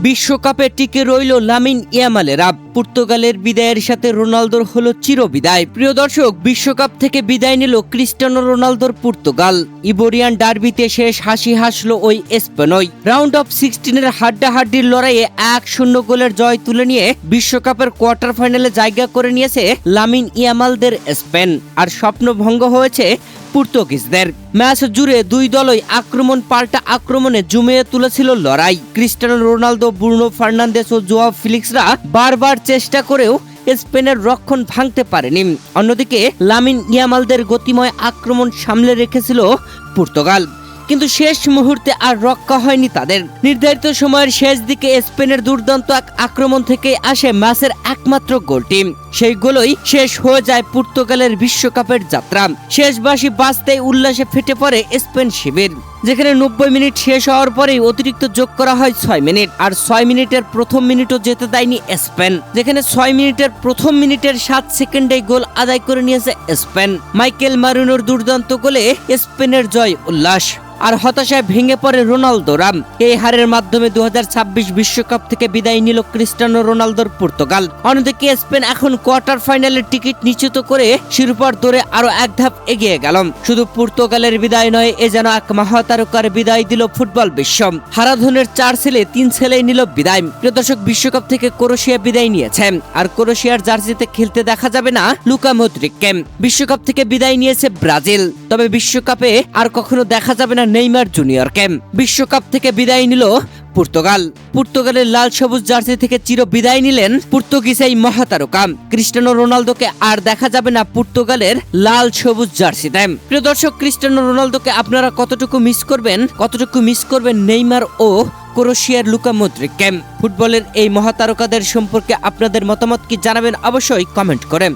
বিশ্বকাপে টিকে রইল লামিন ইয়ামালেরা। পর্তুগালের বিদায়ের সাথে রোনালদোর হলো চিরবিদায়। প্রিয় দর্শক, বিশ্বকাপ থেকে বিদায় নিল ক্রিস্টিয়ানো রোনালদোর পর্তুগাল। ইবোরিয়ান ডার্বিতে শেষ হাসি হাসলো ওই স্পেনই। রাউন্ড অফ 16-এর হাড্ডাহাড্ডির লড়াইয়ে 1-0 গোলের জয় তুলে নিয়ে বিশ্বকাপের কোয়ার্টার ফাইনালে জায়গা করে নিয়েছে লামিন ইয়ামালদের স্পেন। আর স্বপ্ন ভঙ্গ হয়েছে পর্তুগিজদের। ম্যাচ জুড়ে দুই দলই আক্রমণ পাল্টা আক্রমণে জমিয়ে তুলেছিল লড়াই। ক্রিস্টিয়ানো রোনালদো, ব্রুনো ফার্নান্দেস ও জোয়াও ফেলিক্সরা বারবার চেষ্টা করেও স্পেনের রক্ষণ ভাঙতে পারেনি। অন্যদিকে লামিন ইয়ামালদের গতিময় আক্রমণ সামলে রেখেছিল পর্তুগাল, কিন্তু শেষ মুহূর্তে আর রক্ষা হয়নি তাদের। নির্ধারিত সময়ের শেষ দিকে স্পেনের দুর্দান্ত এক আক্রমণ থেকে আসে ম্যাচের একমাত্র গোলটি। সেই গোলই শেষ হয়ে যায় পর্তুগালের বিশ্বকাপের যাত্রা। শেষ বাঁশি বাজতেই উল্লাসে ফেটে পড়ে স্পেন শিবির, যেখানে 90 মিনিট শেষ হওয়ার পরেই অতিরিক্ত যোগ করা হয় 6 মিনিট। আর 6 মিনিটের প্রথম মিনিটও যেতে দেয়নি স্পেন, যেখানে 6 মিনিটের প্রথম মিনিটের 7 সেকেন্ডেই গোল আদায় করে নিয়েছে স্পেন। মাইকেল মারিনোর দুর্দান্ত গোলে স্পেনের জয় উল্লাস। আর হতাশায় ভেঙে পড়ে রোনালদোরা। এই হারের মাধ্যমে 2026 বিশ্বকাপ থেকে বিদায় নিল ক্রিস্টিয়ানো রোনালদোর পর্তুগাল। অন্যদিকে স্পেন এখন কোয়ার্টার ফাইনালের টিকিট নিশ্চিত করে শিরোপার দৌড়ে আরো এক ধাপ এগিয়ে গেল। শুধু পর্তুগালের বিদায় নয়, এ যেন এক মহাতারকার বিদায় দিল ফুটবল বিশ্ব। হারাধনের 4 ছেলে 3 ছেলেই নিল বিদায়। প্রিয় দর্শক, বিশ্বকাপ থেকে ক্রোয়েশিয়া বিদায় নিয়েছে, আর ক্রোয়েশিয়ার জার্সিতে খেলতে দেখা যাবে না লুকা মদ্রিককে। বিশ্বকাপ থেকে বিদায় নিয়েছে ব্রাজিল, তবে বিশ্বকাপে আর কখনো দেখা যাবে না নেইমার জুনিয়রকে। বিশ্বকাপ থেকে বিদায় নিল পর্তুগাল। পর্তুগালের লাল সবুজ জার্সি থেকে চির বিদায় নিলেন পর্তুগিজ এই মহাতারকা। ক্রিস্টিয়ানো রোনালদোকে আর দেখা যাবে না পর্তুগালের লাল সবুজ জার্সিতে। প্রিয় দর্শক, ক্রিস্টিয়ানো রোনালদোকে আপনারা কতটুকু মিস করবেন নেইমার ও ক্রোয়েশিয়ার লুকা মদ্রিককে? ফুটবলের এই মহাতারকাদের সম্পর্কে আপনাদের মতামত কি জানাবেন অবশ্যই কমেন্ট করে।